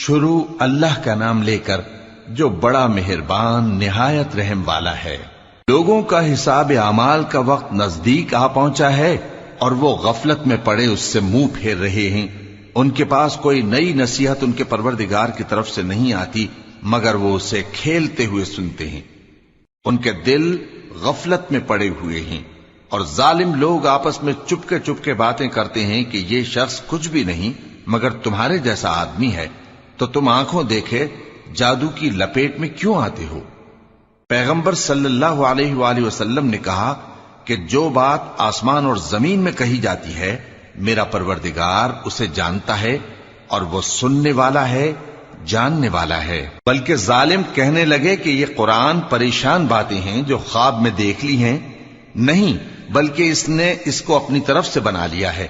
شروع اللہ کا نام لے کر جو بڑا مہربان نہایت رحم والا ہے۔ لوگوں کا حساب اعمال کا وقت نزدیک آ پہنچا ہے اور وہ غفلت میں پڑے اس سے منہ پھیر رہے ہیں۔ ان کے پاس کوئی نئی نصیحت ان کے پروردگار کی طرف سے نہیں آتی مگر وہ اسے کھیلتے ہوئے سنتے ہیں۔ ان کے دل غفلت میں پڑے ہوئے ہیں اور ظالم لوگ آپس میں چپکے باتیں کرتے ہیں کہ یہ شخص کچھ بھی نہیں مگر تمہارے جیسا آدمی ہے، تو تم آنکھوں دیکھے جادو کی لپیٹ میں کیوں آتے ہو؟ پیغمبر صلی اللہ علیہ وآلہ وسلم نے کہا کہ جو بات آسمان اور زمین میں کہی جاتی ہے میرا پروردگار اسے جانتا ہے اور وہ سننے والا ہے، جاننے والا ہے۔ بلکہ ظالم کہنے لگے کہ یہ قرآن پریشان باتیں ہیں جو خواب میں دیکھ لی ہیں، نہیں بلکہ اس نے اس کو اپنی طرف سے بنا لیا ہے،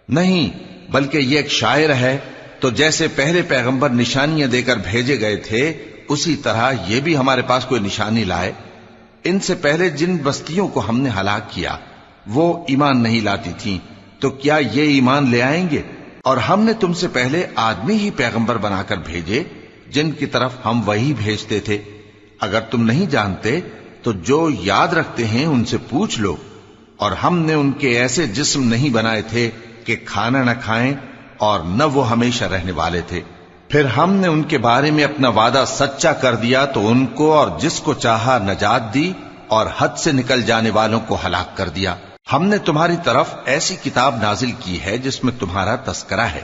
نہیں بلکہ یہ ایک شاعر ہے۔ تو جیسے پہلے پیغمبر نشانیاں دے کر بھیجے گئے تھے اسی طرح یہ بھی ہمارے پاس کوئی نشانی لائے۔ ان سے پہلے جن بستیوں کو ہم نے ہلاک کیا وہ ایمان نہیں لاتی تھیں، تو کیا یہ ایمان لے آئیں گے؟ اور ہم نے تم سے پہلے آدمی ہی پیغمبر بنا کر بھیجے جن کی طرف ہم وہی بھیجتے تھے۔ اگر تم نہیں جانتے تو جو یاد رکھتے ہیں ان سے پوچھ لو۔ اور ہم نے ان کے ایسے جسم نہیں بنائے تھے کہ کھانا نہ کھائیں اور نہ وہ ہمیشہ رہنے والے تھے۔ پھر ہم نے ان کے بارے میں اپنا وعدہ سچا کر دیا تو ان کو اور جس کو چاہا نجات دی اور حد سے نکل جانے والوں کو ہلاک کر دیا۔ ہم نے تمہاری طرف ایسی کتاب نازل کی ہے جس میں تمہارا تذکرہ ہے،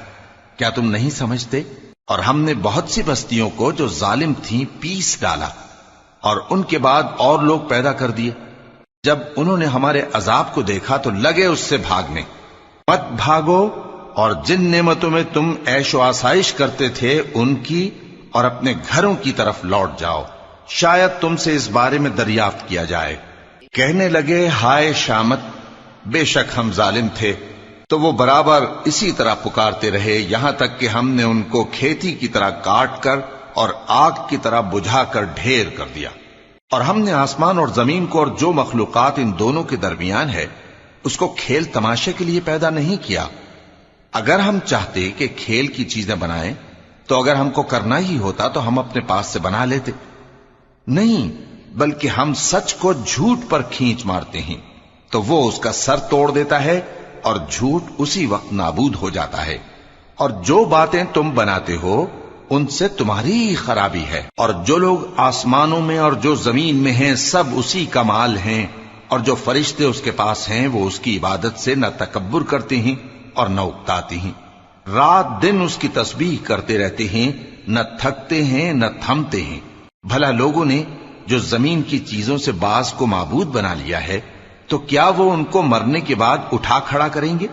کیا تم نہیں سمجھتے؟ اور ہم نے بہت سی بستیوں کو جو ظالم تھیں پیس ڈالا اور ان کے بعد اور لوگ پیدا کر دیے۔ جب انہوں نے ہمارے عذاب کو دیکھا تو لگے اس سے بھاگنے۔ مت بھاگو اور جن نعمتوں میں تم عیش و آسائش کرتے تھے ان کی اور اپنے گھروں کی طرف لوٹ جاؤ، شاید تم سے اس بارے میں دریافت کیا جائے۔ کہنے لگے ہائے شامت، بے شک ہم ظالم تھے، تو وہ برابر اسی طرح پکارتے رہے یہاں تک کہ ہم نے ان کو کھیتی کی طرح کاٹ کر اور آگ کی طرح بجھا کر ڈھیر کر دیا۔ اور ہم نے آسمان اور زمین کو اور جو مخلوقات ان دونوں کے درمیان ہے اس کو کھیل تماشے کے لیے پیدا نہیں کیا۔ اگر ہم چاہتے کہ کھیل کی چیزیں بنائیں تو اگر ہم کو کرنا ہی ہوتا تو ہم اپنے پاس سے بنا لیتے، نہیں بلکہ ہم سچ کو جھوٹ پر کھینچ مارتے ہیں تو وہ اس کا سر توڑ دیتا ہے اور جھوٹ اسی وقت نابود ہو جاتا ہے۔ اور جو باتیں تم بناتے ہو ان سے تمہاری ہی خرابی ہے۔ اور جو لوگ آسمانوں میں اور جو زمین میں ہیں سب اسی کا مال ہیں، اور جو فرشتے اس کے پاس ہیں وہ اس کی عبادت سے نہ تکبر کرتے ہیں اور نہ اکتاتے ہیں، رات دن اس کی تسبیح کرتے رہتے ہیں، نہ تھکتے ہیں نہ تھمتے ہیں۔ بھلا لوگوں نے جو زمین کی چیزوں سے بعض کو معبود بنا لیا ہے تو کیا وہ ان کو مرنے کے بعد اٹھا کھڑا کریں گے؟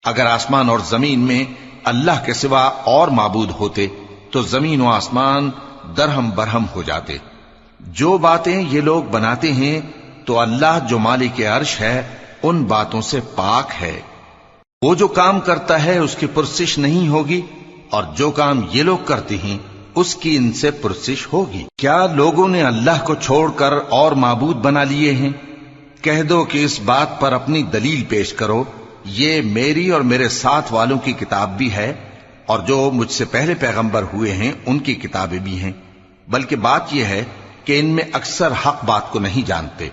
اگر آسمان اور زمین میں اللہ کے سوا اور معبود ہوتے تو زمین و آسمان درہم برہم ہو جاتے۔ جو باتیں یہ لوگ بناتے ہیں تو اللہ جو مالک عرش ہے ان باتوں سے پاک ہے۔ وہ جو کام کرتا ہے اس کی پرسش نہیں ہوگی، اور جو کام یہ لوگ کرتے ہیں اس کی ان سے پرسش ہوگی۔ کیا لوگوں نے اللہ کو چھوڑ کر اور معبود بنا لیے ہیں؟ کہہ دو کہ اس بات پر اپنی دلیل پیش کرو، یہ میری اور میرے ساتھ والوں کی کتاب بھی ہے اور جو مجھ سے پہلے پیغمبر ہوئے ہیں ان کی کتابیں بھی ہیں، بلکہ بات یہ ہے کہ ان میں اکثر حق بات کو نہیں جانتے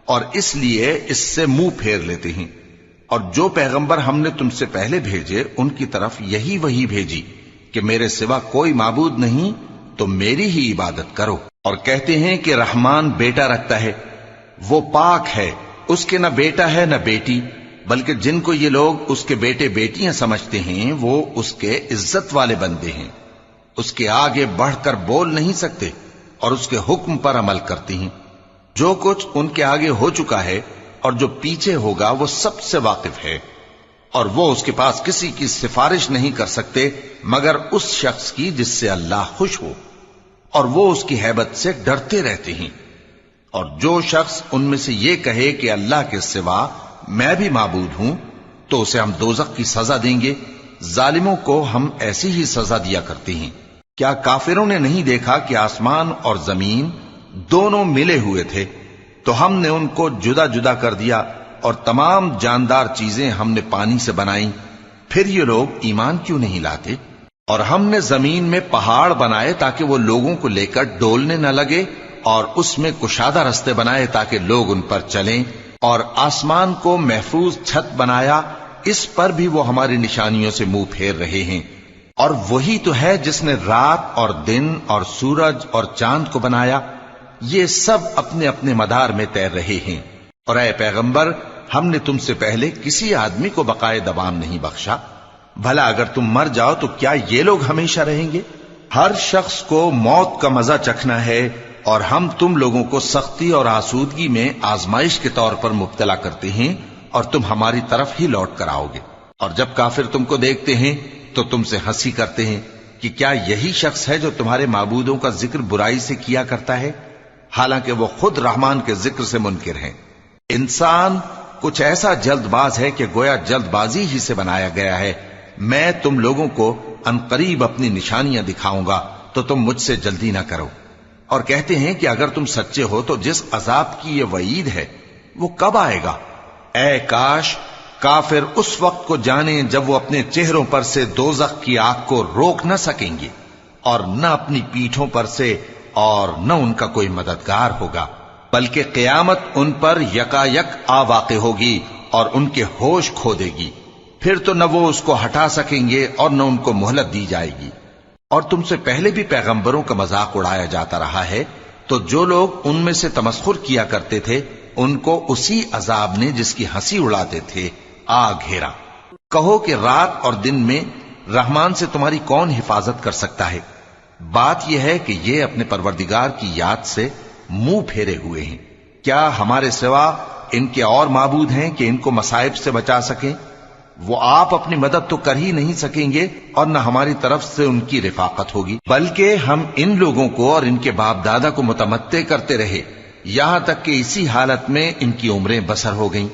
اور اس لیے اس سے منہ پھیر لیتے ہیں۔ اور جو پیغمبر ہم نے تم سے پہلے بھیجے ان کی طرف یہی وحی بھیجی کہ میرے سوا کوئی معبود نہیں تو میری ہی عبادت کرو۔ اور کہتے ہیں کہ رحمان بیٹا رکھتا ہے، وہ پاک ہے، اس کے نہ بیٹا ہے نہ بیٹی، بلکہ جن کو یہ لوگ اس کے بیٹے بیٹیاں سمجھتے ہیں وہ اس کے عزت والے بندے ہیں، اس کے آگے بڑھ کر بول نہیں سکتے اور اس کے حکم پر عمل کرتے ہیں۔ جو کچھ ان کے آگے ہو چکا ہے اور جو پیچھے ہوگا وہ سب سے واقف ہے، اور وہ اس کے پاس کسی کی سفارش نہیں کر سکتے مگر اس شخص کی جس سے اللہ خوش ہو، اور وہ اس کی ہیبت سے ڈرتے رہتے ہیں۔ اور جو شخص ان میں سے یہ کہے کہ اللہ کے سوا میں بھی معبود ہوں تو اسے ہم دوزخ کی سزا دیں گے، ظالموں کو ہم ایسی ہی سزا دیا کرتے ہیں۔ کیا کافروں نے نہیں دیکھا کہ آسمان اور زمین دونوں ملے ہوئے تھے تو ہم نے ان کو جدا جدا کر دیا اور تمام جاندار چیزیں ہم نے پانی سے بنائیں، پھر یہ لوگ ایمان کیوں نہیں لاتے؟ اور ہم نے زمین میں پہاڑ بنائے تاکہ وہ لوگوں کو لے کر ڈولنے نہ لگے، اور اس میں کشادہ رستے بنائے تاکہ لوگ ان پر چلیں، اور آسمان کو محفوظ چھت بنایا، اس پر بھی وہ ہماری نشانیوں سے منہ پھیر رہے ہیں۔ اور وہی تو ہے جس نے رات اور دن اور سورج اور چاند کو بنایا، یہ سب اپنے اپنے مدار میں تیر رہے ہیں۔ اور اے پیغمبر، ہم نے تم سے پہلے کسی آدمی کو بقائے دوام نہیں بخشا، بھلا اگر تم مر جاؤ تو کیا یہ لوگ ہمیشہ رہیں گے؟ ہر شخص کو موت کا مزہ چکھنا ہے، اور ہم تم لوگوں کو سختی اور آسودگی میں آزمائش کے طور پر مبتلا کرتے ہیں، اور تم ہماری طرف ہی لوٹ کر آؤ گے۔ اور جب کافر تم کو دیکھتے ہیں تو تم سے ہنسی کرتے ہیں کہ کیا یہی شخص ہے جو تمہارے معبودوں کا ذکر برائی سے کیا کرتا ہے، حالانکہ وہ خود رحمان کے ذکر سے منکر ہیں۔ انسان کچھ ایسا جلد باز ہے کہ گویا جلد بازی ہی سے بنایا گیا ہے۔ میں تم لوگوں کو عنقریب اپنی نشانیاں دکھاؤں گا تو تم مجھ سے جلدی نہ کرو۔ اور کہتے ہیں کہ اگر تم سچے ہو تو جس عذاب کی یہ وعید ہے وہ کب آئے گا؟ اے کاش کافر اس وقت کو جانیں جب وہ اپنے چہروں پر سے دوزخ کی آگ کو روک نہ سکیں گے، اور نہ اپنی پیٹھوں پر سے، اور نہ ان کا کوئی مددگار ہوگا، بلکہ قیامت ان پر یکا یک آ واقع ہوگی اور ان کے ہوش کھو دے گی، پھر تو نہ وہ اس کو ہٹا سکیں گے اور نہ ان کو مہلت دی جائے گی۔ اور تم سے پہلے بھی پیغمبروں کا مذاق اڑایا جاتا رہا ہے، تو جو لوگ ان میں سے تمسخر کیا کرتے تھے ان کو اسی عذاب نے جس کی ہنسی اڑاتے تھے آ گھیرا۔ کہو کہ رات اور دن میں رحمان سے تمہاری کون حفاظت کر سکتا ہے؟ بات یہ ہے کہ یہ اپنے پروردگار کی یاد سے منہ پھیرے ہوئے ہیں۔ کیا ہمارے سوا ان کے اور معبود ہیں کہ ان کو مصائب سے بچا سکیں؟ وہ آپ اپنی مدد تو کر ہی نہیں سکیں گے، اور نہ ہماری طرف سے ان کی رفاقت ہوگی، بلکہ ہم ان لوگوں کو اور ان کے باپ دادا کو متمتع کرتے رہے، یہاں تک کہ اسی حالت میں ان کی عمریں بسر ہو گئیں۔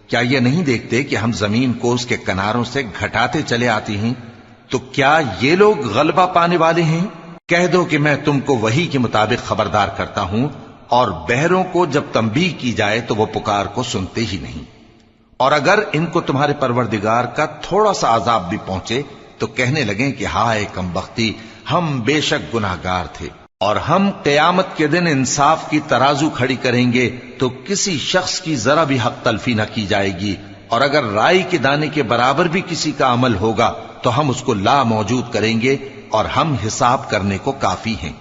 کیا یہ نہیں دیکھتے کہ ہم زمین کو اس کے کناروں سے گھٹاتے چلے آتے ہیں؟ تو کیا یہ لوگ غلبہ پانے والے ہیں؟ کہہ دو کہ میں تم کو وحی کے مطابق خبردار کرتا ہوں، اور بہروں کو جب تنبیہ کی جائے تو وہ پکار کو سنتے ہی نہیں۔ اور اگر ان کو تمہارے پروردگار کا تھوڑا سا عذاب بھی پہنچے تو کہنے لگیں کہ ہائے کم بختی، ہم بے شک گناہگار تھے۔ اور ہم قیامت کے دن انصاف کی ترازو کھڑی کریں گے تو کسی شخص کی ذرا بھی حق تلفی نہ کی جائے گی، اور اگر رائی کے دانے کے برابر بھی کسی کا عمل ہوگا تو ہم اس کو لا موجود کریں گے، اور ہم حساب کرنے کو کافی ہیں۔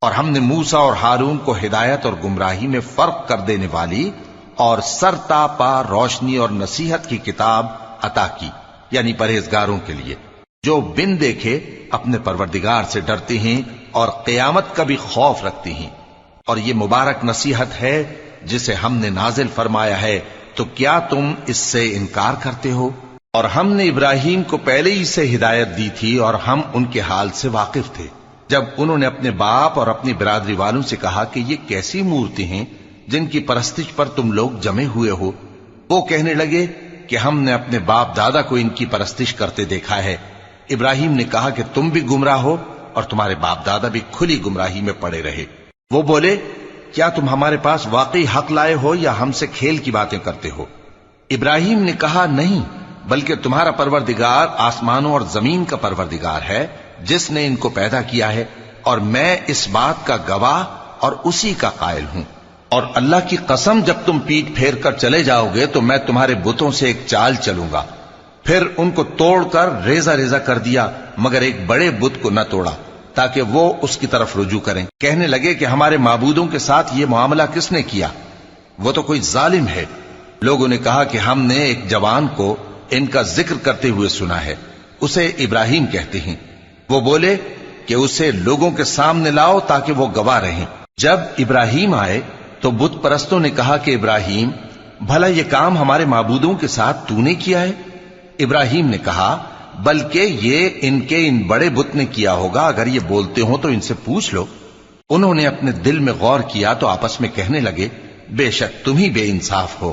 اور ہم نے موسیٰ اور ہارون کو ہدایت اور گمراہی میں فرق کر دینے والی اور سر تا پا روشنی اور نصیحت کی کتاب عطا کی، یعنی پرہیزگاروں کے لیے جو بن دیکھے اپنے پروردگار سے ڈرتے ہیں اور قیامت کا بھی خوف رکھتے ہیں۔ اور یہ مبارک نصیحت ہے جسے ہم نے نازل فرمایا ہے، تو کیا تم اس سے انکار کرتے ہو؟ اور ہم نے ابراہیم کو پہلے ہی سے ہدایت دی تھی، اور ہم ان کے حال سے واقف تھے جب انہوں نے اپنے باپ اور اپنی برادری والوں سے کہا کہ یہ کیسی مورتی ہیں جن کی پرستش پر تم لوگ جمے ہوئے ہو۔ وہ کہنے لگے کہ ہم نے اپنے باپ دادا کو ان کی پرستش کرتے دیکھا ہے۔ ابراہیم نے کہا کہ تم بھی گمراہ ہو اور تمہارے باپ دادا بھی کھلی گمراہی میں پڑے رہے۔ وہ بولے کیا تم ہمارے پاس واقعی حق لائے ہو یا ہم سے کھیل کی باتیں کرتے ہو؟ ابراہیم نے کہا نہیں، بلکہ تمہارا پروردگار آسمانوں اور زمین کا پروردگار ہے جس نے ان کو پیدا کیا ہے، اور میں اس بات کا گواہ اور اسی کا قائل ہوں۔ اور اللہ کی قسم جب تم پیٹ پھیر کر چلے جاؤ گے تو میں تمہارے بتوں سے ایک چال چلوں گا۔ پھر ان کو توڑ کر ریزہ ریزہ کر دیا، مگر ایک بڑے بت کو نہ توڑا تاکہ وہ اس کی طرف رجوع کریں۔ کہنے لگے کہ ہمارے معبودوں کے ساتھ یہ معاملہ کس نے کیا؟ وہ تو کوئی ظالم ہے۔ لوگوں نے کہا کہ ہم نے ایک جوان کو ان کا ذکر کرتے ہوئے سنا ہے، اسے ابراہیم کہتے ہیں۔ وہ بولے کہ اسے لوگوں کے سامنے لاؤ تاکہ وہ گواہ رہیں۔ جب ابراہیم آئے تو بت پرستوں نے کہا کہ ابراہیم، بھلا یہ کام ہمارے معبودوں کے ساتھ تو نے کیا ہے؟ ابراہیم نے کہا بلکہ یہ ان بڑے بت نے کیا ہوگا، اگر یہ بولتے ہوں تو ان سے پوچھ لو۔ انہوں نے اپنے دل میں غور کیا تو آپس میں کہنے لگے بے شک تم ہی بے انصاف ہو۔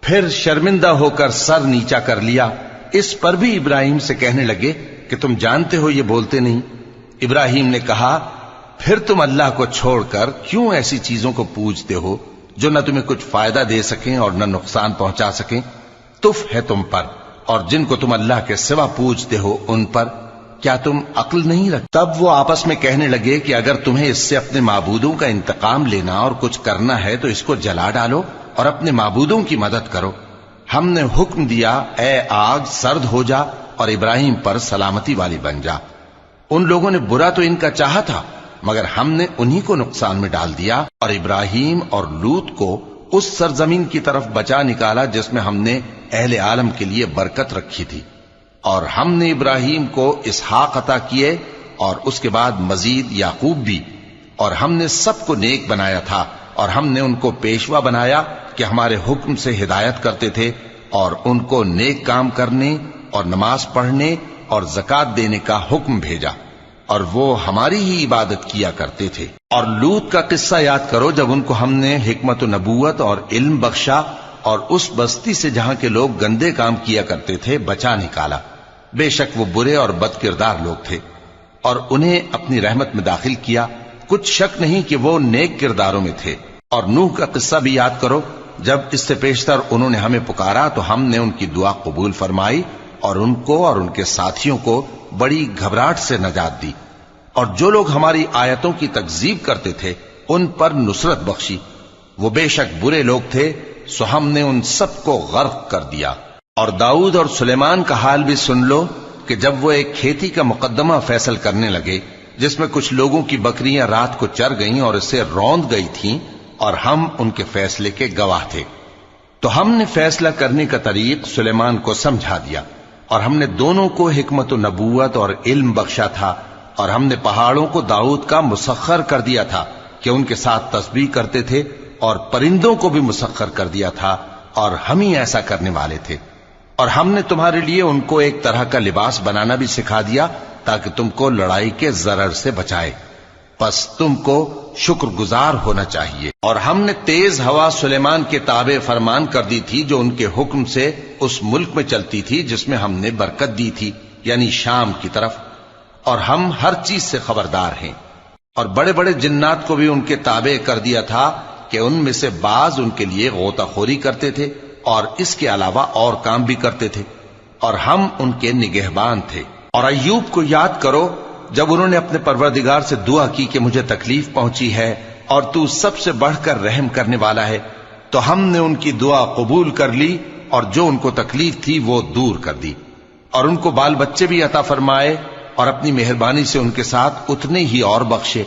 پھر شرمندہ ہو کر سر نیچا کر لیا۔ اس پر بھی ابراہیم سے کہنے لگے کہ تم جانتے ہو یہ بولتے نہیں۔ ابراہیم نے کہا پھر تم اللہ کو چھوڑ کر کیوں ایسی چیزوں کو پوجتے ہو جو نہ تمہیں کچھ فائدہ دے سکیں اور نہ نقصان پہنچا سکیں؟ تف ہے تم پر اور جن کو تم اللہ کے سوا پوجتے ہو ان پر۔ کیا تم عقل نہیں رکھ؟ تب وہ آپس میں کہنے لگے کہ اگر تمہیں اس سے اپنے معبودوں کا انتقام لینا اور کچھ کرنا ہے تو اس کو جلا ڈالو اور اپنے معبودوں کی مدد کرو۔ ہم نے حکم دیا اے آگ سرد ہو جا اور ابراہیم پر سلامتی والی بن جا۔ ان لوگوں نے برا تو ان کا چاہا تھا، مگر ہم نے انہی کو نقصان میں ڈال دیا اور ابراہیم اور لوط کو اس سرزمین کی طرف بچا نکالا جس میں ہم نے اہل عالم کے لیے برکت رکھی تھی۔ اور ہم نے ابراہیم کو اسحاق عطا کیے اور اس کے بعد مزید یعقوب بھی، اور ہم نے سب کو نیک بنایا تھا اور ہم نے ان کو پیشوا بنایا کہ ہمارے حکم سے ہدایت کرتے تھے اور ان کو نیک کام کرنے اور نماز پڑھنے اور زکات دینے کا حکم بھیجا، اور وہ ہماری ہی عبادت کیا کرتے تھے۔ اور لوط کا قصہ یاد کرو جب ان کو ہم نے حکمت و نبوت اور علم بخشا اور اس بستی سے جہاں کے لوگ گندے کام کیا کرتے تھے بچا نکالا۔ بے شک وہ برے اور بد کردار لوگ تھے، اور انہیں اپنی رحمت میں داخل کیا، کچھ شک نہیں کہ وہ نیک کرداروں میں تھے۔ اور نوح کا قصہ بھی یاد کرو جب اس سے پیشتر انہوں نے ہمیں پکارا تو ہم نے ان کی دعا قبول فرمائی اور ان کو اور ان کے ساتھیوں کو بڑی گھبراہٹ سے نجات دی، اور جو لوگ ہماری آیتوں کی تکذیب کرتے تھے ان پر نصرت بخشی۔ وہ بے شک برے لوگ تھے، سو ہم نے ان سب کو غرق کر دیا۔ اور داؤد اور سلیمان کا حال بھی سن لو کہ جب وہ ایک کھیتی کا مقدمہ فیصل کرنے لگے جس میں کچھ لوگوں کی بکریاں رات کو چر گئیں اور اسے روند گئی تھیں، اور ہم ان کے فیصلے کے گواہ تھے، تو ہم نے فیصلہ کرنے کا طریق سلیمان کو سمجھا دیا، اور ہم نے دونوں کو حکمت و نبوت اور علم بخشا تھا، اور ہم نے پہاڑوں کو داؤد کا مسخر کر دیا تھا کہ ان کے ساتھ تسبیح کرتے تھے، اور پرندوں کو بھی مسخر کر دیا تھا، اور ہم ہی ایسا کرنے والے تھے۔ اور ہم نے تمہارے لیے ان کو ایک طرح کا لباس بنانا بھی سکھا دیا تاکہ تم کو لڑائی کے ضرر سے بچائے، پس تم کو شکر گزار ہونا چاہیے۔ اور ہم نے تیز ہوا سلیمان کے تابع فرمان کر دی تھی جو ان کے حکم سے اس ملک میں چلتی تھی جس میں ہم نے برکت دی تھی، یعنی شام کی طرف، اور ہم ہر چیز سے خبردار ہیں۔ اور بڑے بڑے جنات کو بھی ان کے تابع کر دیا تھا کہ ان میں سے بعض ان کے لیے غوطہ خوری کرتے تھے اور اس کے علاوہ اور کام بھی کرتے تھے، اور ہم ان کے نگہبان تھے۔ اور ایوب کو یاد کرو جب انہوں نے اپنے پروردگار سے دعا کی کہ مجھے تکلیف پہنچی ہے اور تو سب سے بڑھ کر رحم کرنے والا ہے، تو ہم نے ان کی دعا قبول کر لی اور جو ان کو تکلیف تھی وہ دور کر دی، اور ان کو بال بچے بھی عطا فرمائے اور اپنی مہربانی سے ان کے ساتھ اتنے ہی اور بخشے۔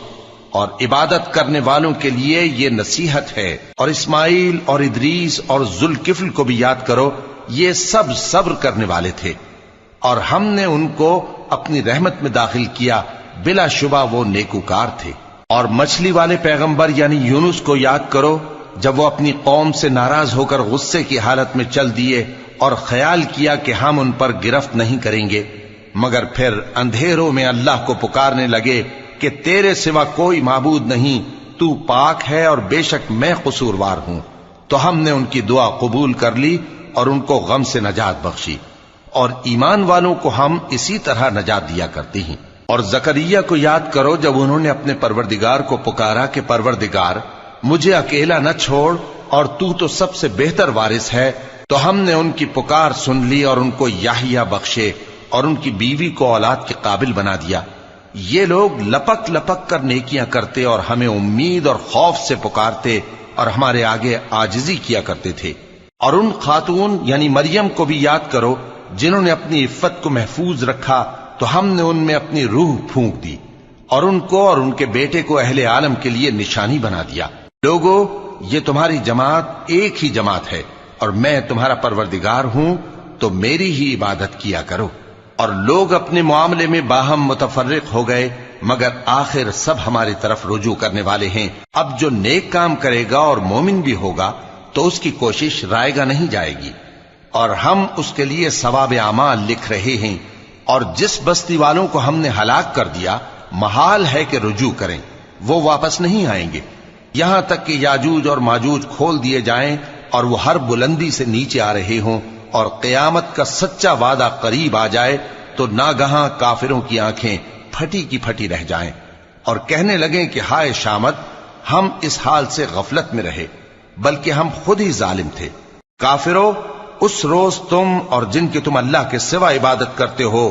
اور عبادت کرنے والوں کے لیے یہ نصیحت ہے۔ اور اسماعیل اور ادریس اور ذوالکفل کو بھی یاد کرو، یہ سب صبر کرنے والے تھے، اور ہم نے ان کو اپنی رحمت میں داخل کیا، بلا شبہ وہ نیکوکار تھے۔ اور مچھلی والے پیغمبر یعنی یونس کو یاد کرو جب وہ اپنی قوم سے ناراض ہو کر غصے کی حالت میں چل دیے اور خیال کیا کہ ہم ان پر گرفت نہیں کریں گے، مگر پھر اندھیروں میں اللہ کو پکارنے لگے کہ تیرے سوا کوئی معبود نہیں، تو پاک ہے اور بے شک میں قصوروار ہوں، تو ہم نے ان کی دعا قبول کر لی اور ان کو غم سے نجات بخشی۔ اور ایمان والوں کو ہم اسی طرح نجات دیا کرتے ہیں۔ اور زکریا کو یاد کرو جب انہوں نے اپنے پروردگار کو پکارا کہ پروردگار مجھے اکیلا نہ چھوڑ اور تو سب سے بہتر وارث ہے، تو ہم نے ان کی پکار سن لی اور ان کو یحییٰ بخشے اور ان کی بیوی کو اولاد کے قابل بنا دیا۔ یہ لوگ لپک لپک کر نیکیاں کرتے اور ہمیں امید اور خوف سے پکارتے اور ہمارے آگے عاجزی کیا کرتے تھے۔ اور ان خاتون یعنی مریم کو بھی یاد کرو جنہوں نے اپنی عفت کو محفوظ رکھا، تو ہم نے ان میں اپنی روح پھونک دی اور ان کو اور ان کے بیٹے کو اہل عالم کے لیے نشانی بنا دیا۔ لوگو، یہ تمہاری جماعت ایک ہی جماعت ہے اور میں تمہارا پروردگار ہوں، تو میری ہی عبادت کیا کرو۔ اور لوگ اپنے معاملے میں باہم متفرق ہو گئے، مگر آخر سب ہماری طرف رجوع کرنے والے ہیں۔ اب جو نیک کام کرے گا اور مومن بھی ہوگا تو اس کی کوشش رائے گا نہیں جائے گی، اور ہم اس کے لیے ثواب اعمال لکھ رہے ہیں۔ اور جس بستی والوں کو ہم نے ہلاک کر دیا محال ہے کہ رجوع کریں، وہ واپس نہیں آئیں گے، یہاں تک کہ یاجوج اور ماجوج کھول دیے جائیں اور وہ ہر بلندی سے نیچے آ رہے ہوں، اور قیامت کا سچا وعدہ قریب آ جائے تو ناگہاں کافروں کی آنکھیں پھٹی کی پھٹی رہ جائیں اور کہنے لگیں کہ ہائے شامت، ہم اس حال سے غفلت میں رہے، بلکہ ہم خود ہی ظالم تھے۔ کافروں، اس روز تم اور جن کی تم اللہ کے سوا عبادت کرتے ہو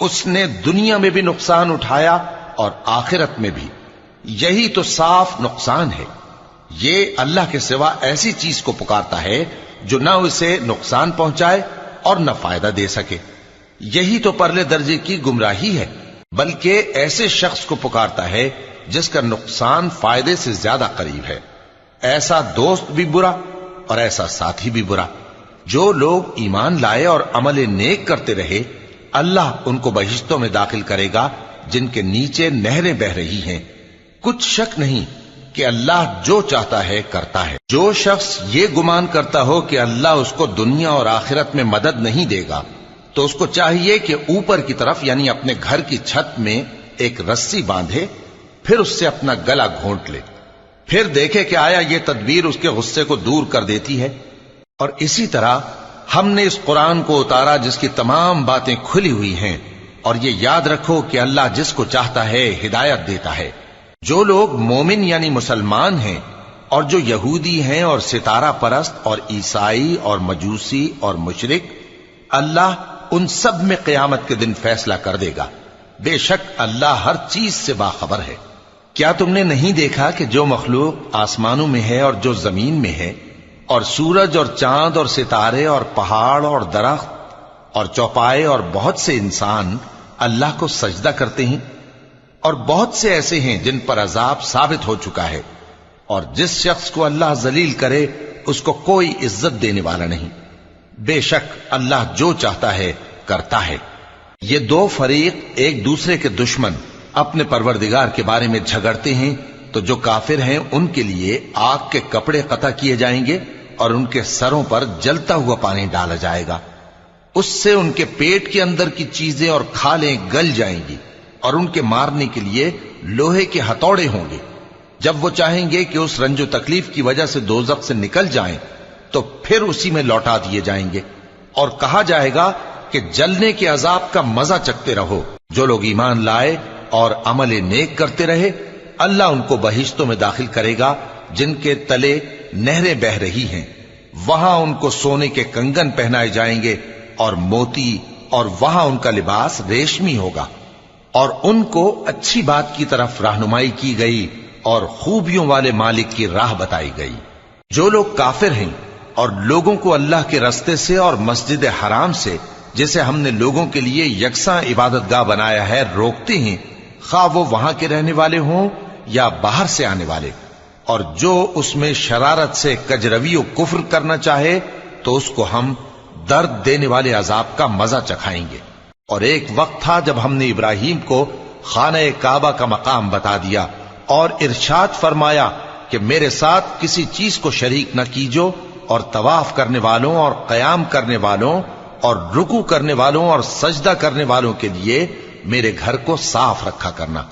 اس نے دنیا میں بھی نقصان اٹھایا اور آخرت میں بھی. یہی تو صاف نقصان ہے. یہ اللہ کے سوا ایسی چیز کو پکارتا ہے جو نہ اسے نقصان پہنچائے اور نہ فائدہ دے سکے. یہی تو پرلے درجے کی گمراہی ہے. بلکہ ایسے شخص کو پکارتا ہے جس کا نقصان فائدے سے زیادہ قریب ہے. ایسا دوست بھی برا اور ایسا ساتھی بھی برا. جو لوگ ایمان لائے اور عمل نیک کرتے رہے اللہ ان کو بہشتوں میں داخل کرے گا جن کے نیچے نہریں بہ رہی ہیں. کچھ شک نہیں کہ اللہ جو چاہتا ہے کرتا ہے. جو شخص یہ گمان کرتا ہو کہ اللہ اس کو دنیا اور آخرت میں مدد نہیں دے گا تو اس کو چاہیے کہ اوپر کی طرف یعنی اپنے گھر کی چھت میں ایک رسی باندھے, پھر اس سے اپنا گلا گھونٹ لے, پھر دیکھے کہ آیا یہ تدبیر اس کے غصے کو دور کر دیتی ہے. اور اسی طرح ہم نے اس قرآن کو اتارا جس کی تمام باتیں کھلی ہوئی ہیں. اور یہ یاد رکھو کہ اللہ جس کو چاہتا ہے ہدایت دیتا ہے. جو لوگ مومن یعنی مسلمان ہیں اور جو یہودی ہیں اور ستارہ پرست اور عیسائی اور مجوسی اور مشرک, اللہ ان سب میں قیامت کے دن فیصلہ کر دے گا. بے شک اللہ ہر چیز سے باخبر ہے. کیا تم نے نہیں دیکھا کہ جو مخلوق آسمانوں میں ہے اور جو زمین میں ہے, اور سورج اور چاند اور ستارے اور پہاڑ اور درخت اور چوپائے اور بہت سے انسان اللہ کو سجدہ کرتے ہیں, اور بہت سے ایسے ہیں جن پر عذاب ثابت ہو چکا ہے, اور جس شخص کو اللہ ذلیل کرے اس کو کوئی عزت دینے والا نہیں. بے شک اللہ جو چاہتا ہے کرتا ہے. یہ دو فریق ایک دوسرے کے دشمن اپنے پروردگار کے بارے میں جھگڑتے ہیں تو جو کافر ہیں ان کے لیے آگ کے کپڑے قطع کیے جائیں گے اور ان کے سروں پر جلتا ہوا پانی ڈالا جائے گا. اس سے ان کے پیٹ کے اندر کی چیزیں اور کھالیں گل جائیں گی, اور ان کے مارنے کے لیے لوہے کے ہتھوڑے ہوں گے. جب وہ چاہیں گے کہ اس رنج و تکلیف کی وجہ سے دوزخ سے نکل جائیں تو پھر اسی میں لوٹا دیے جائیں گے, اور کہا جائے گا کہ جلنے کے عذاب کا مزہ چکھتے رہو. جو لوگ ایمان لائے اور عمل نیک کرتے رہے اللہ ان کو بہشتوں میں داخل کرے گا جن کے تلے نہریں بہ رہی ہیں. وہاں ان کو سونے کے کنگن پہنائے جائیں گے اور موتی, اور وہاں ان کا لباس ریشمی ہوگا. اور ان کو اچھی بات کی طرف رہنمائی کی گئی اور خوبیوں والے مالک کی راہ بتائی گئی. جو لوگ کافر ہیں اور لوگوں کو اللہ کے رستے سے اور مسجد حرام سے جسے ہم نے لوگوں کے لیے یکساں عبادت گاہ بنایا ہے روکتے ہیں, خواہ وہ وہاں کے رہنے والے ہوں یا باہر سے آنے والے, اور جو اس میں شرارت سے کجروی و کفر کرنا چاہے تو اس کو ہم درد دینے والے عذاب کا مزہ چکھائیں گے. اور ایک وقت تھا جب ہم نے ابراہیم کو خانہ کعبہ کا مقام بتا دیا اور ارشاد فرمایا کہ میرے ساتھ کسی چیز کو شریک نہ کیجو, اور طواف کرنے والوں اور قیام کرنے والوں اور رکوع کرنے والوں اور سجدہ کرنے والوں کے لیے میرے گھر کو صاف رکھا کرنا.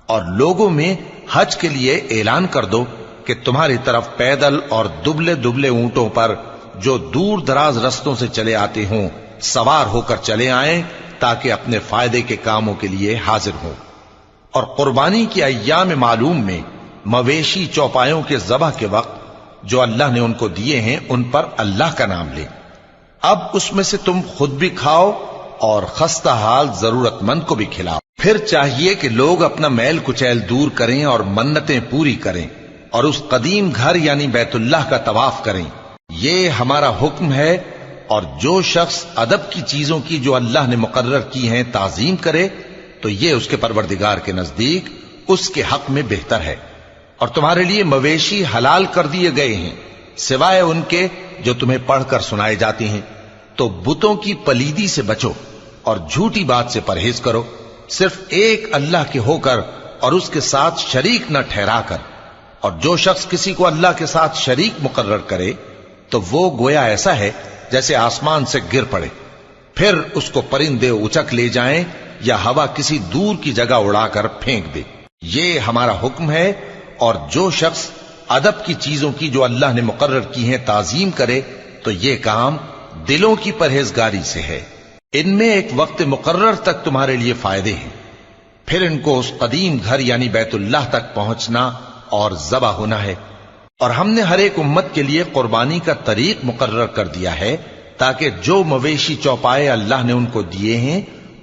اور لوگوں میں حج کے لیے اعلان کر دو کہ تمہاری طرف پیدل اور دبلے دبلے اونٹوں پر جو دور دراز رستوں سے چلے آتے ہوں سوار ہو کر چلے آئیں تاکہ اپنے فائدے کے کاموں کے لیے حاضر ہوں. اور قربانی کی ایام معلوم میں مویشی چوپایوں کے ذبح کے وقت جو اللہ نے ان کو دیے ہیں ان پر اللہ کا نام لیں. اب اس میں سے تم خود بھی کھاؤ اور خستہ حال ضرورت مند کو بھی کھلاؤ. پھر چاہیے کہ لوگ اپنا میل کچیل دور کریں اور منتیں پوری کریں اور اس قدیم گھر یعنی بیت اللہ کا طواف کریں. یہ ہمارا حکم ہے. اور جو شخص ادب کی چیزوں کی جو اللہ نے مقرر کی ہیں تعظیم کرے تو یہ اس کے پروردگار کے نزدیک اس کے حق میں بہتر ہے. اور تمہارے لیے مویشی حلال کر دیے گئے ہیں سوائے ان کے جو تمہیں پڑھ کر سنائے جاتے ہیں. تو بتوں کی پلیدی سے بچو اور جھوٹی بات سے پرہیز کرو, صرف ایک اللہ کے ہو کر اور اس کے ساتھ شریک نہ ٹھہرا کر. اور جو شخص کسی کو اللہ کے ساتھ شریک مقرر کرے تو وہ گویا ایسا ہے جیسے آسمان سے گر پڑے, پھر اس کو پرندے اچک لے جائیں یا ہوا کسی دور کی جگہ اڑا کر پھینک دے. یہ ہمارا حکم ہے. اور جو شخص ادب کی چیزوں کی جو اللہ نے مقرر کی ہیں تعظیم کرے تو یہ کام دلوں کی پرہیزگاری سے ہے. ان میں ایک وقت مقرر تک تمہارے لیے فائدے ہیں, پھر ان کو اس قدیم گھر یعنی بیت اللہ تک پہنچنا اور ذبح ہونا ہے. اور ہم نے ہر ایک امت کے لیے قربانی کا طریق مقرر کر دیا ہے تاکہ جو مویشی چوپائے اللہ نے ان کو دیے ہیں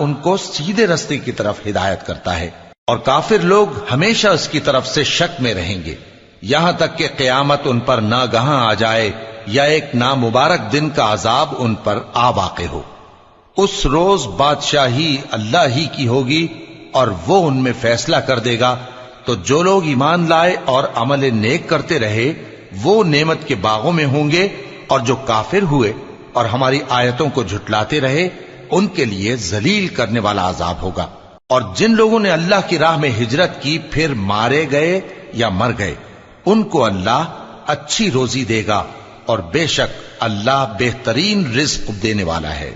ان کو سیدھے رستے کی طرف ہدایت کرتا ہے، اور کافر لوگ ہمیشہ اس کی طرف سے شک میں رہیں گے، یہاں تک کہ قیامت ان پر ناگہاں آ جائے یا ایک نامبارک دن کا عذاب ان پر آ واقع ہو۔ اس روز بادشاہی اللہ ہی کی ہوگی اور وہ ان میں فیصلہ کر دے گا، تو جو لوگ ایمان لائے اور عمل نیک کرتے رہے وہ نعمت کے باغوں میں ہوں گے، اور جو کافر ہوئے اور ہماری آیتوں کو جھٹلاتے رہے ان کے لیے ذلیل کرنے والا عذاب ہوگا۔ اور جن لوگوں نے اللہ کی راہ میں ہجرت کی پھر مارے گئے یا مر گئے ان کو اللہ اچھی روزی دے گا، اور بے شک اللہ بہترین رزق دینے والا ہے۔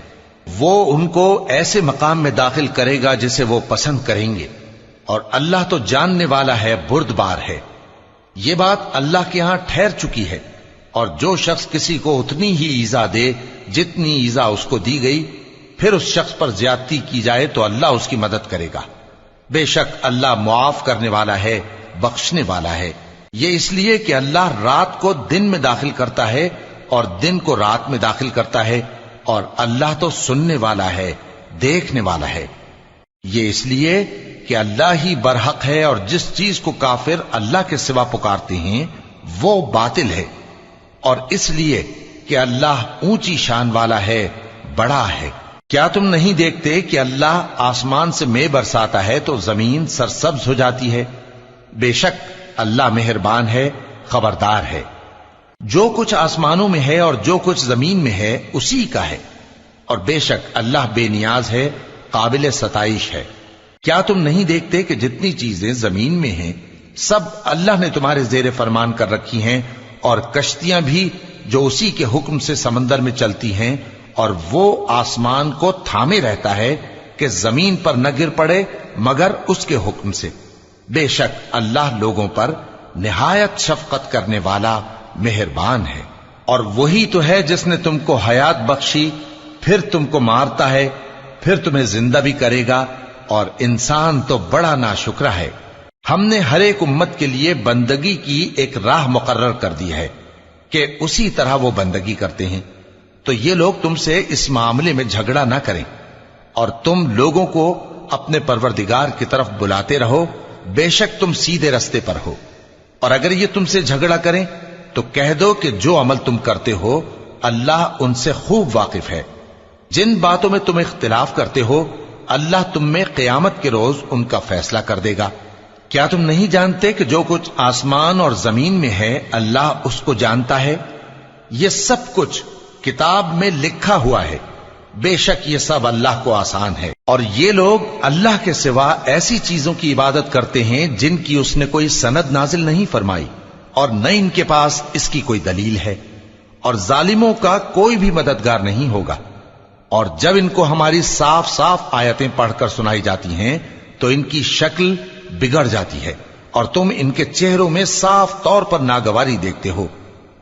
وہ ان کو ایسے مقام میں داخل کرے گا جسے وہ پسند کریں گے، اور اللہ تو جاننے والا ہے، بردبار ہے۔ یہ بات اللہ کے ہاں ٹھہر چکی ہے، اور جو شخص کسی کو اتنی ہی ایذا دے جتنی ایذا اس کو دی گئی، پھر اس شخص پر زیادتی کی جائے تو اللہ اس کی مدد کرے گا۔ بے شک اللہ معاف کرنے والا ہے، بخشنے والا ہے۔ یہ اس لیے کہ اللہ رات کو دن میں داخل کرتا ہے اور دن کو رات میں داخل کرتا ہے، اور اللہ تو سننے والا ہے، دیکھنے والا ہے۔ یہ اس لیے کہ اللہ ہی برحق ہے، اور جس چیز کو کافر اللہ کے سوا پکارتے ہیں وہ باطل ہے، اور اس لیے کہ اللہ اونچی شان والا ہے، بڑا ہے۔ کیا تم نہیں دیکھتے کہ اللہ آسمان سے مے برساتا ہے تو زمین سرسبز ہو جاتی ہے؟ بے شک اللہ مہربان ہے، خبردار ہے۔ جو کچھ آسمانوں میں ہے اور جو کچھ زمین میں ہے اسی کا ہے، اور بے شک اللہ بے نیاز ہے، قابل ستائش ہے۔ کیا تم نہیں دیکھتے کہ جتنی چیزیں زمین میں ہیں سب اللہ نے تمہارے زیر فرمان کر رکھی ہیں، اور کشتیاں بھی جو اسی کے حکم سے سمندر میں چلتی ہیں، اور وہ آسمان کو تھامے رہتا ہے کہ زمین پر نہ گر پڑے مگر اس کے حکم سے۔ بے شک اللہ لوگوں پر نہایت شفقت کرنے والا مہربان ہے۔ اور وہی تو ہے جس نے تم کو حیات بخشی، پھر تم کو مارتا ہے، پھر تمہیں زندہ بھی کرے گا، اور انسان تو بڑا ناشکرا ہے۔ ہم نے ہر ایک امت کے لیے بندگی کی ایک راہ مقرر کر دی ہے کہ اسی طرح وہ بندگی کرتے ہیں، تو یہ لوگ تم سے اس معاملے میں جھگڑا نہ کریں، اور تم لوگوں کو اپنے پروردگار کی طرف بلاتے رہو، بے شک تم سیدھے رستے پر ہو۔ اور اگر یہ تم سے جھگڑا کریں تو کہہ دو کہ جو عمل تم کرتے ہو اللہ ان سے خوب واقف ہے۔ جن باتوں میں تم اختلاف کرتے ہو اللہ تم میں قیامت کے روز ان کا فیصلہ کر دے گا۔ کیا تم نہیں جانتے کہ جو کچھ آسمان اور زمین میں ہے اللہ اس کو جانتا ہے؟ یہ سب کچھ کتاب میں لکھا ہوا ہے، بے شک یہ سب اللہ کو آسان ہے۔ اور یہ لوگ اللہ کے سوا ایسی چیزوں کی عبادت کرتے ہیں جن کی اس نے کوئی سند نازل نہیں فرمائی، اور نہ ان کے پاس اس کی کوئی دلیل ہے، اور ظالموں کا کوئی بھی مددگار نہیں ہوگا۔ اور جب ان کو ہماری صاف صاف آیتیں پڑھ کر سنائی جاتی ہیں تو ان کی شکل بگڑ جاتی ہے، اور تم ان کے چہروں میں صاف طور پر ناگواری دیکھتے ہو۔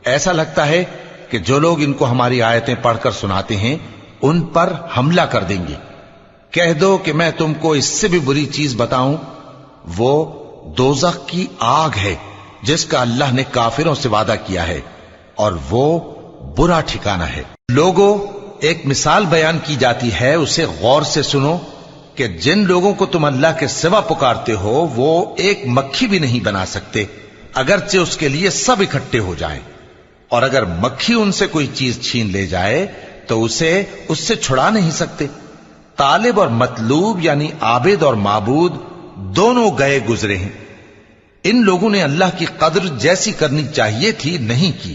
ایسا لگتا ہے کہ جو لوگ ان کو ہماری آیتیں پڑھ کر سناتے ہیں ان پر حملہ کر دیں گے۔ کہہ دو کہ میں تم کو اس سے بھی بری چیز بتاؤں، وہ دوزخ کی آگ ہے جس کا اللہ نے کافروں سے وعدہ کیا ہے، اور وہ برا ٹھکانہ ہے۔ لوگوں، ایک مثال بیان کی جاتی ہے، اسے غور سے سنو کہ جن لوگوں کو تم اللہ کے سوا پکارتے ہو وہ ایک مکھی بھی نہیں بنا سکتے اگرچہ اس کے لیے سب اکٹھے ہو جائیں، اور اگر مکھی ان سے کوئی چیز چھین لے جائے تو اسے اس سے چھڑا نہیں سکتے۔ طالب اور مطلوب یعنی عابد اور معبود دونوں گئے گزرے ہیں۔ ان لوگوں نے اللہ کی قدر جیسی کرنی چاہیے تھی نہیں کی۔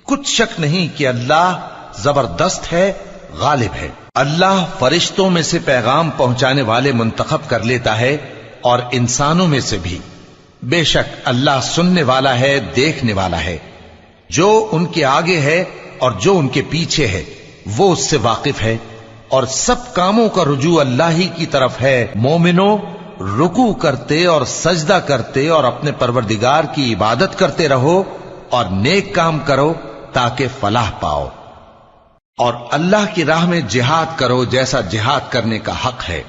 کچھ شک نہیں کہ اللہ زبردست ہے، غالب ہے۔ اللہ فرشتوں میں سے پیغام پہنچانے والے منتخب کر لیتا ہے اور انسانوں میں سے بھی۔ بے شک اللہ سننے والا ہے، دیکھنے والا ہے۔ جو ان کے آگے ہے اور جو ان کے پیچھے ہے وہ اس سے واقف ہے، اور سب کاموں کا رجوع اللہ ہی کی طرف ہے۔ مومنوں، رکوع کرتے اور سجدہ کرتے اور اپنے پروردگار کی عبادت کرتے رہو اور نیک کام کرو تاکہ فلاح پاؤ، اور اللہ کی راہ میں جہاد کرو جیسا جہاد کرنے کا حق ہے۔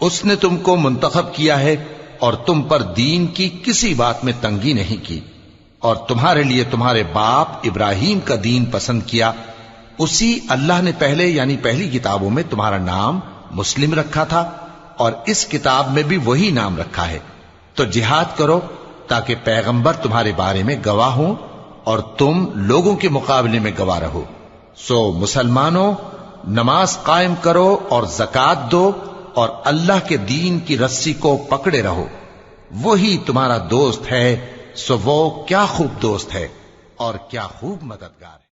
اس نے تم کو منتخب کیا ہے اور تم پر دین کی کسی بات میں تنگی نہیں کی، اور تمہارے لیے تمہارے باپ ابراہیم کا دین پسند کیا۔ اسی اللہ نے پہلے یعنی پہلی کتابوں میں تمہارا نام مسلم رکھا تھا اور اس کتاب میں بھی وہی نام رکھا ہے. تو جہاد کرو تاکہ پیغمبر تمہارے بارے میں گواہ ہوں اور تم لوگوں کے مقابلے میں گواہ رہو. سو مسلمانوں، نماز قائم کرو اور زکات دو اور اللہ کے دین کی رسی کو پکڑے رہو. وہی تمہارا دوست ہے. سو وہ کیا خوب دوست ہے اور کیا خوب مددگار ہے.